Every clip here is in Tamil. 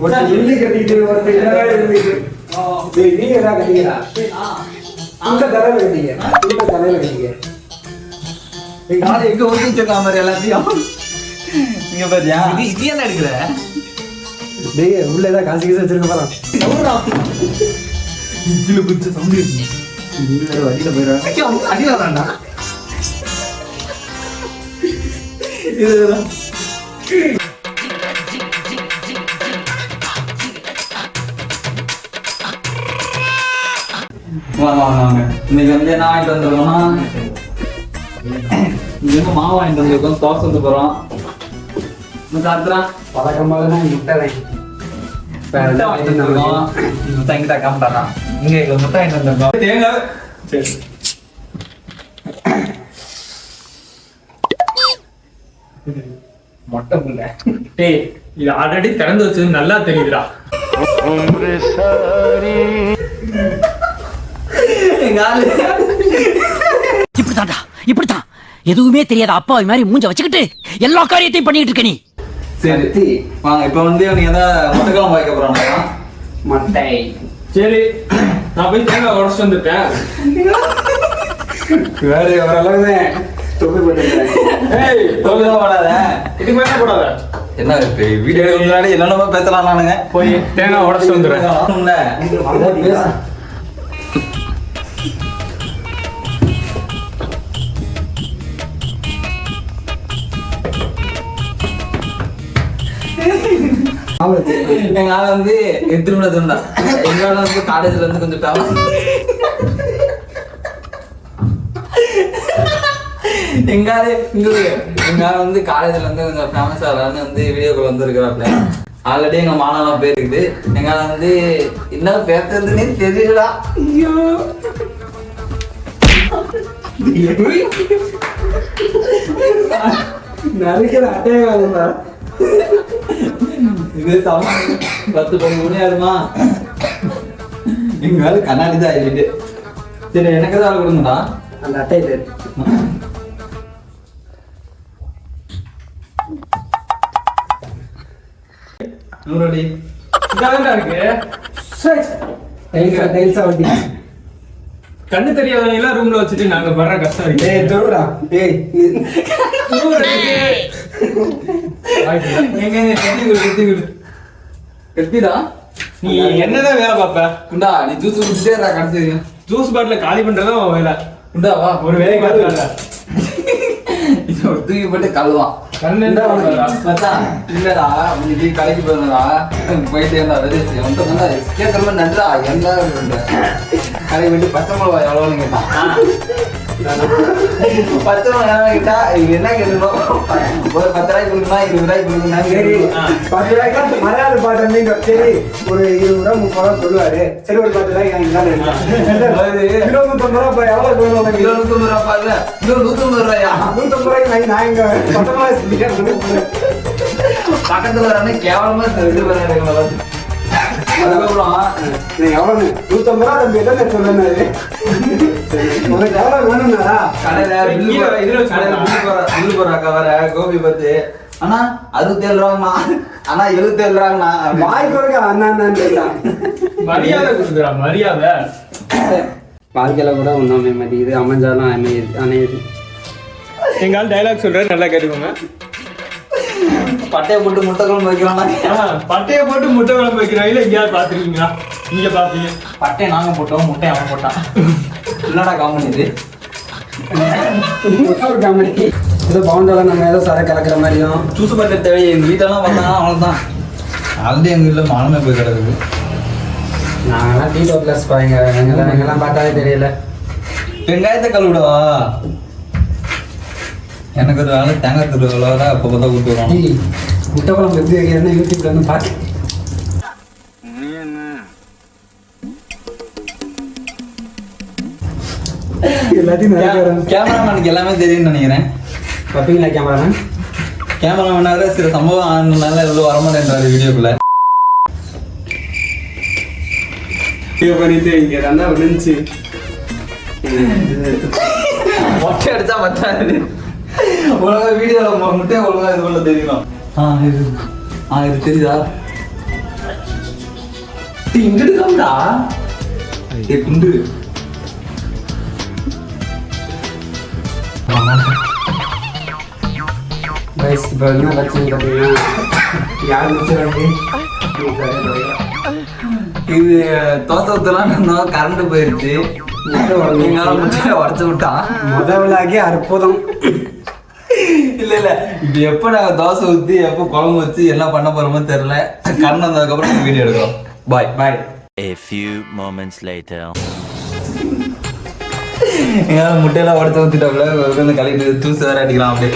ஒரு எள்ளி கட்டிக்கிட்டு ஒரு நீ ஏதா கட்டிக்கிறா அந்த தலையில கட்டிக்க இந்த தலையில கட்டிக்க நாளை எங்க ஒட்டி வச்சிருக்கான் மாதிரி எல்லாத்தையும் நீங்க பாத்தியா இது என்ன எடுக்கிற டேய் உள்ள ஏதா காசு கீசு வச்சிருக்க பாரு இதுல குச்ச சவுண்ட் இருக்கு இந்த வழியில போயிடுறாங்க அடியில வரான்டா இதுதான் வாங்க வாங்க வாங்க இன்னைக்கு வந்து என்ன வாங்கிட்டு வந்துருக்கோம்னா இங்க மாவு வாங்கிட்டு வந்திருக்கோம் தோசை வந்து போறோம் சாப்பிட்றான் பழக்கமாக தான் முட்டை முட்டை வாங்கிட்டு வந்திருக்கோம் முட்டை எங்கிட்ட காமிட்டாதான் இங்க முட்டை வாங்கிட்டு வந்திருக்கோம் தேங்காய் சரி மொட்டை புள்ள டேய் இது ஆல்ரெடி திறந்து வச்சது நல்லா தெரியுதுடா. இப்படித்தான்டா இப்படித்தான் எதுவுமே தெரியாத அப்பாவி மாதிரி மூஞ்ச வச்சுக்கிட்டு எல்லா காரியத்தையும் பண்ணிட்டு இருக்க நீ. சரி வாங்க இப்ப வந்து நீங்க ஏதாவது முட்டைக்காலம் வைக்க போறாங்க மட்டை சரி நான் போய் தேங்காய் உடச்சிட்டு வந்துட்டேன். வேற ஓரளவு தொப்பி போட்டுருக்கேன். ஏய் தொகுதான் போடாத இதுக்கு மேல போடாத. என்ன இருக்கு வீடியோ முன்னாடி என்னென்னமோ பேசலாம் நானுங்க போய் தேங்காய் உடச்சிட்டு வந்துடுறேன். எங்க ஆள வந்து திருமண திருமணா எங்க ஆள வந்து காலேஜ்ல இருந்து கொஞ்சம் ஃபேமஸ் எங்க ஆள வந்து காலேஜ்ல இருந்து கொஞ்சம் ஃபேமஸ் ஆகலான்னு வந்து வீடியோக்குள்ள வந்துருக்கிறாப்ல ஆல்ரெடி எங்க மாணவெல்லாம் போயிருக்குது எங்க ஆள வந்து என்ன பேசுறதுன்னே தெரியலடா ஐயோ நிறைய அட்டையா இது 10-12 மணி ஆகுமா எங்க வேலை கண்ணாடி தான் ஆயிட்டு சரி எனக்கு தான் கொடுங்கடா அந்த அட்டையில நூறடி இதான்டா இருக்கு. டைல்ஸா வட்டி கண்ணு தெரியாதவங்க எல்லாம் ரூம்ல வச்சுட்டு நாங்க படுற கஷ்டம் இருக்கு. டேய் தொடுடா டேய் கட்டிடா நீ என்னதான் வேலை பாப்ப? குண்டா நீ ஜூஸ் குடிச்சிட்டே இருக்கா கடைசி வரையும் ஜூஸ் பாட்டில காலி பண்றதும் உன் வேலை. குண்டா வா ஒரு வேலைக்கு வரல. இது ஒரு தூக்கி போட்டு கழுவான் கண்ணு என்ன பண்ணுறா? மச்சான் இல்லடா இன்னைக்கு கடைக்கு போயிருந்தா போயிட்டு இருந்தா வெளியே வந்து கேட்கற மாதிரி நன்றா என்ன கடைக்கு போயிட்டு பச்சை மிளகா எவ்வளோன்னு கேட்டான் பச்சை மிளகா கேட்டா இது என்ன கேட்கணும் ஒரு 10 ரூபாய்க்கு கொடுக்கணும் 20 ரூபாய்க்கு கொடுக்கணும் சரி 10 ரூபாய்க்கு மலையாள பாட்டு சரி ஒரு 20 ரூபா 30 ரூபா சொல்லுவாரு சரி ஒரு 10 ரூபாய்க்கு கிலோ 150 ரூபா எவ்வளவு கிலோ 150 ரூபா இல்ல கிலோ 150 ரூபாயா 150 ரூபாய்க்கு நான் இங்க பச்சை பக்கத்துல வரானே கேவலமா இது பண்ணாரு அதுக்கப்புறம் எவ்வளவு 150 ரூபா தம்பி எதை சொன்னாரு உனக்கு எவ்வளவு வேணும்னாரா கடையில பில்லு போறாக்கா வர கோபி பத்து ஆனா 67 ரூபாங்கண்ணா ஆனா 77 ரூபாங்கண்ணா வாய் குறைக்க அண்ணான்னு கேட்டான் மரியாதை கொடுக்குறா மரியாதை. வாழ்க்கையில கூட ஒன்றுமே மதிக்குது அமைஞ்சாலும் அமையுது எங்கால டைலாக் சொல்றாரு நல்லா கேட்டுக்கோங்க. பட்டையை போட்டு முட்டை குழம்பு வைக்கிறாங்க பட்டைய போட்டு முட்டை குழம்பு வைக்கிறாங்க எங்கேயாவது பாத்துருக்கீங்களா? நீங்க பாப்பீங்க. பட்டையை நாங்க போட்டோம் முட்டையை அவன் போட்டான் என்னடா காமெடி இது ஒரு காமெடி ஏதோ பவுண்டால நம்ம ஏதோ சரை கலக்கிற மாதிரியும் ஜூஸ் பாக்கெட் தேவை எங்க வீட்டெல்லாம் பார்த்தாங்க அவ்வளோதான் ஆல்ரெடி எங்க வீட்டில் மானமே போய் கிடக்குது நாங்கெல்லாம் டீ டோப்லஸ் பாருங்க எங்கெல்லாம் பார்த்தாலே தெரியல வெங்காயத்தை கழுவிடவா எனக்கு ஒரு வேலை தேங்காய் திருவிழா அப்போ பார்த்தா கூப்பிட்டு வருவாங்க முட்டை குழம்பு எப்படி வைக்கிறதுன்னு யூடியூப்ல வந்து பார்த்து எல்லாத்தையும் கேமராமேனுக்கு எல்லாமே தெரியும்னு நினைக்கிறேன் பார்ப்பீங்களா கேமராமேனாக சில சம்பவம் ஆனதுனால எவ்வளோ வரமாட்டேன்றாரு வீடியோக்குள்ள பண்ணிட்டு இங்க நல்லா விழுந்துச்சு மொட்டை அடிச்சா பத்தாது ஒழுங்கா வீடியோவில் முட்டையை ஒழுங்கா இது பண்ண தெரியணும் இது தெரியுதா இங்கிட்டு காமிடா குண்டு வயசு இப்போ என்ன பிரச்சனை பார்த்தீங்கன்னா யார் முடிச்சாங்க இது தோசை ஊத்தலாம் கரண்ட் போயிருச்சு உடச்சு விட்டான் முதலாகி அற்புதம். இல்ல இல்ல இப்ப எப்ப நாங்க தோசை ஊத்தி எப்ப குழம்பு வச்சு என்ன பண்ண போறோமோ தெரியல. கரண்ட் வந்ததுக்கு அப்புறம் வீடியோ எடுக்கிறோம். பாய் பாய். A few moments later. எங்களால முட்டையெல்லாம் உடச்சு ஊத்திட்டாப்ல வந்து கலெக்ட் தூசு வேற அடிக்கலாம் அப்படியே.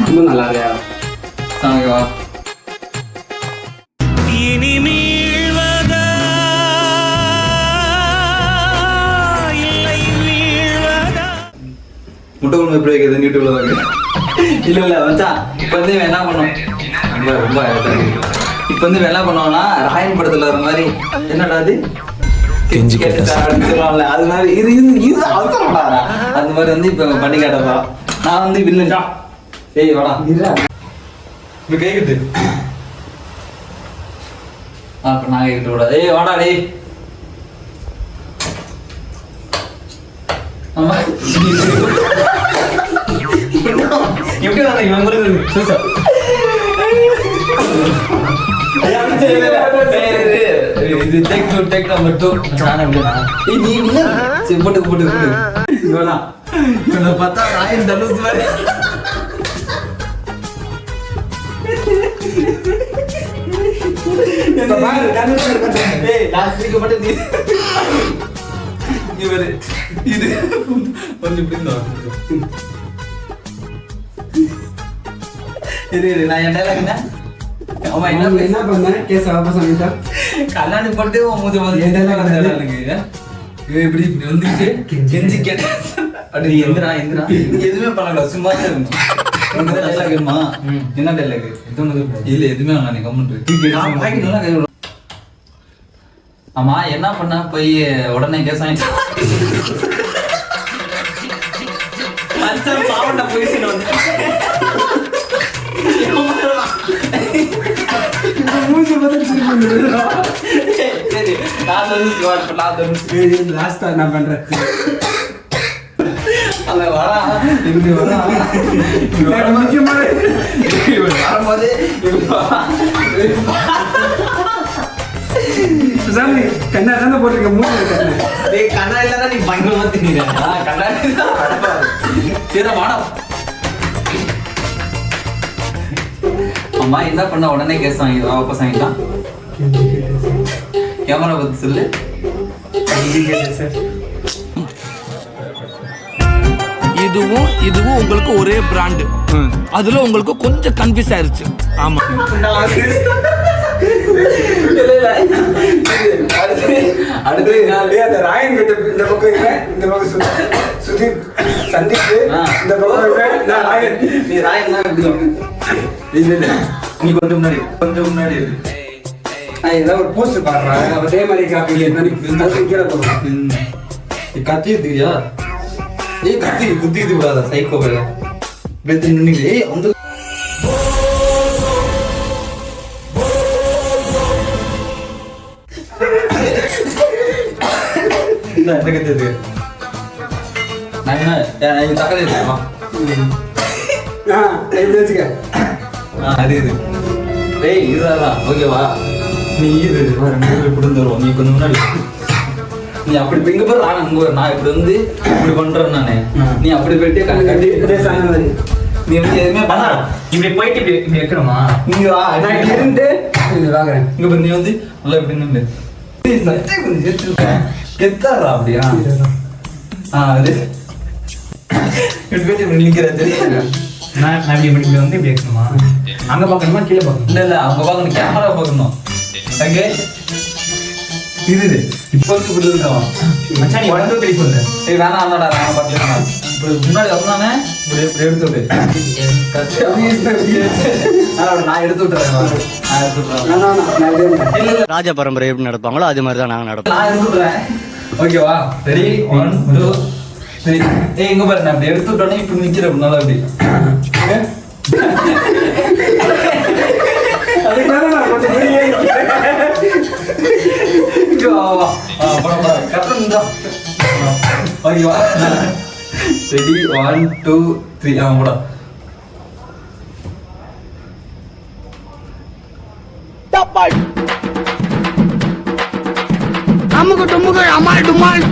ரொம்ப நல்லா இல்லையா? சாமிவா முட்டை குழம்பு எப்படி வைக்கிறது யூடியூப்ல பார்க்குறேன். இல்ல இல்ல மச்சான் இப்ப வந்து இவன் என்ன பண்ணும் ரொம்ப ரொம்ப இப்ப வந்து இவன் என்ன பண்ணுவான்னா ராயன் படத்துல வர மாதிரி என்னடா அது கெஞ்சி கேட்டுல அது மாதிரி இது இது இது அவசரம்டா அந்த மாதிரி வந்து இப்ப பண்ணி காட்டப்பா. நான் வந்து வில்லன்டா. ஏய் வாடா இப்ப கேக்குது. அப்ப நான் கேட்டு கூடாது. ஏய் வாடா டேய். ஆமா எப்படி வந்த இவன் முருகு சூசா இது டேக் நம்பர் 2 நான் அப்படினா ஏய் நீ இல்ல சரி போட்டு போட்டு போட்டு இவனா இவனை பார்த்தா ராயன் தனுஷ் மாதிரி இந்த பாரு தனுஷ் ஏய் நான் ஸ்பீக்கர் மட்டும் நீ இவரு இது கொஞ்சம் பிடிந்தா இது நான் என்ன என்ன ஆமா என்ன பண்ண கேஸ் வாபஸ் வாங்கிட்டா கல்யாணி போட்டு மூஞ்சி வந்து இப்படி இப்படி வந்துட்டு கெஞ்சி கேட்டா அப்படி எந்திரா எந்திரா எதுவுமே பண்ணல சும்மா தான் இருக்கும். டைலாக் வேணுமா என்ன டைலாக் இல்ல எதுவுமே வேணாம் கம்முன்னு. ஆமா என்ன பண்ண போய் உடனே கேஸ் வாங்கிட்டு பாவண்டா போயிட்டு வந்து மூஞ்சி பார்த்தா சரி நான் லாஸ்டா என்ன பண்றேன் அவன் வரா இப்படி வரா முக்கியமான வரும்போது சாமி கண்ணா தானே போட்டிருக்க மூஞ்சி கண்ணா டேய் கண்ணா இல்லனா நீ பயங்கரமா தின்னுற. கண்ணாடி தான் அடப்பா. சரி வாடா. அம்மா என்ன பண்ண உடனே கேஸ் வாங்கி வாபஸ் வாங்கிட்டான். கேமரா பத்தி சொல்லு. இதுவும் உங்களுக்கு ஒரே பிராண்ட். அதுல உங்களுக்கு கொஞ்சம் கன்ஃபியூஸ் ஆயிருச்சு. ஆமா அடுத்து அந்த ராயன் கிட்ட இந்த பக்கம் இருக்கேன் இந்த பக்கம் சுதீப் சந்தீப் இந்த பக்கம் இருக்கேன் நான் ராயன். நீ ராயன் தான் இல்ல நீ கொஞ்சம் முன்னாடி ஏதாவது ஒரு போஸ்ட் பாடுறேன் அதே மாதிரி காப்பி கீழே போடுறேன். கத்தி எடுத்துக்கியா? ஏய் கத்தி குத்தி இது விடாத சைக்கோ வேலை வெத்து நின்று. ஏய் வந்து என்ன கத்தி எடுத்து நான் என்ன தக்காளி எடுத்துமா எப்படி வச்சுக்க அது இது டேய் இதுதான் ஓகேவா? நீ இது ரெண்டு கொடுத்து வருவோம். நீ கொஞ்சம் முன்னாடி நீ அப்படி இங்க போய் நான் இப்படி வந்து இப்படி பண்றேன் நானு. நீ அப்படி போயிட்டு கட்டி நீ வந்து எதுவுமே பண்ண இப்படி போயிட்டு இப்படி வைக்கணுமா? நீங்க வா நான் இருந்து வாங்குறேன். இங்க நீ வந்து நல்லா இப்படி நின்று சட்டை கொஞ்சம் சேர்த்துருக்கேன் கெத்தாரா அப்படியா? அது இப்படி போயிட்டு இப்படி நிக்கிறது. நான் இப்படி வந்து இப்படி வைக்கணுமா? அங்க பார்க்கணுமா கீழே பார்க்கணும்? இல்ல அவங்க பார்க்கணும் கேமரா பார்க்கணும். ஓகே இது இப்போ வந்து இப்படி இருக்கான் மச்சான் நீ 1 2 3 சொல்லு. ஏய் வேணாம் அண்ணாடா நான் பார்த்துக்கலாம். இப்படி முன்னாடி வந்தானே இப்படி இப்படி எடுத்து விடு. நான் எடுத்து விட்டுறேன். நான் எடுத்து விட்டுறேன். இல்ல இல்ல ராஜ பரம்பரை எப்படி நடப்பாங்களோ அது மாதிரி தான் நாங்கள் நடப்போம். நான் எடுத்து விட்டுறேன். ஓகேவா? ரெடி 1 2 3. ஏய் இங்க பாரு நான் இப்படி எடுத்து விட்டோனே இப்படி நிக்கிறேன் நல்லா இப்படி. அதுக்கு கரெக்டா ஓகேவா ரெடி 1 2 3 போடா அமுக்கு டுமுக்கு அமால் டுமால்